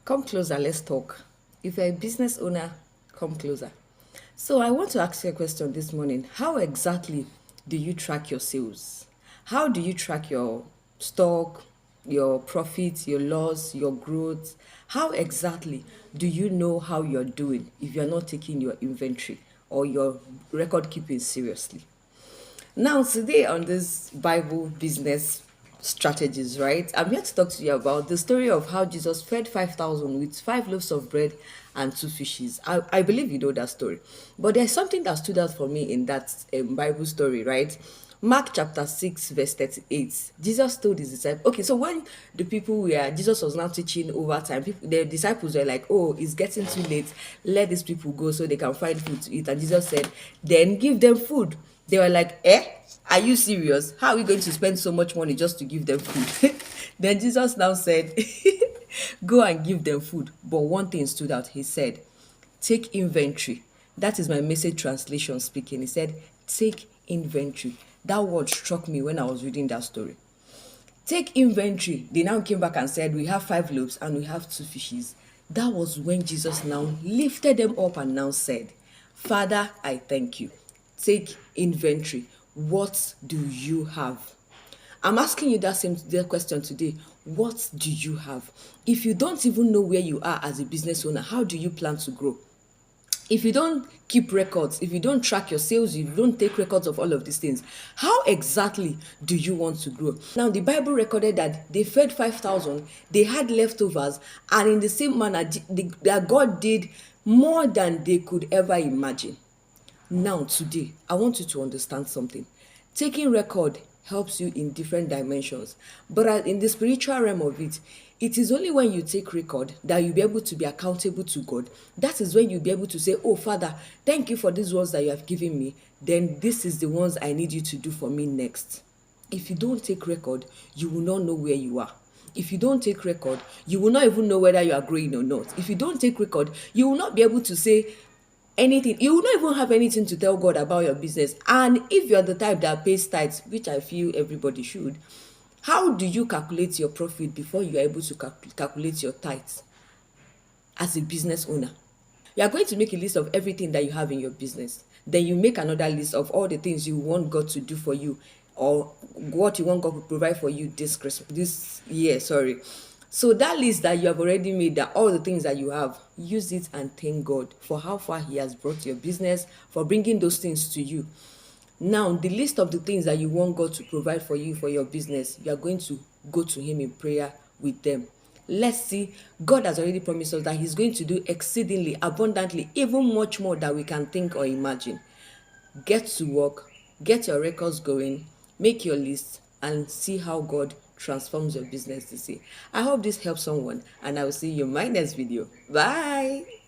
Come closer, let's talk. If you're a business owner, come closer. So, I want to ask you a question this morning. How exactly do you track your sales? How do you track your stock, your profits, your loss, your growth? How exactly do you know how you're doing if you're not taking your inventory or your record keeping seriously? Now, today on this Bible business strategies, right? I'm here to talk to you about the story of how Jesus fed 5,000 with 5 loaves of bread and 2 fishes. I believe you know that story. But there's something that stood out for me in that Bible story, right? Mark chapter 6, verse 38. Jesus told his disciples, okay, so when the people were, Jesus was now teaching over time, the disciples were like, oh, it's getting too late. Let these people go so they can find food to eat. And Jesus said, then give them food. They were like, are you serious? How are we going to spend so much money just to give them food? Then Jesus now said, go and give them food. But one thing stood out. He said, take inventory. That is my message translation speaking. He said, take inventory. That word struck me when I was reading that story. Take inventory. They now came back and said, we have 5 loaves and we have 2 fishes. That was when Jesus now lifted them up and now said, Father, I thank you. Take inventory. What do you have? I'm asking you that question today. What do you have? If you don't even know where you are as a business owner, how do you plan to grow? If you don't keep records, if you don't track your sales, if you don't take records of all of these things, how exactly do you want to grow? Now, the Bible recorded that they fed 5,000, they had leftovers, and in the same manner, that God did more than they could ever imagine. Now, today, I want you to understand something. Taking record helps you in different dimensions, but in the spiritual realm of it, it is only when you take record that you'll be able to be accountable to God. That is when you'll be able to say, oh, Father, thank you for these ones that you have given me. Then this is the ones I need you to do for me next. If you don't take record, you will not know where you are. If you don't take record, you will not even know whether you are growing or not. If you don't take record, you will not be able to say anything. You will not even have anything to tell God about your business. And if you're the type that pays tithes, which I feel everybody should, how do you calculate your profit before you are able to calculate your tithes as a business owner? You are going to make a list of everything that you have in your business. Then you make another list of all the things you want God to do for you, or what you want God to provide for you this year. So that list that you have already made, that all the things that you have, use it and thank God for how far He has brought your business, for bringing those things to you. Now, the list of the things that you want God to provide for you for your business, you are going to go to Him in prayer with them. Let's see, God has already promised us that He's going to do exceedingly, abundantly, even much more than we can think or imagine. Get to work, get your records going, make your list, and see how God transforms your business this year. I hope this helps someone, and I will see you in my next video. Bye.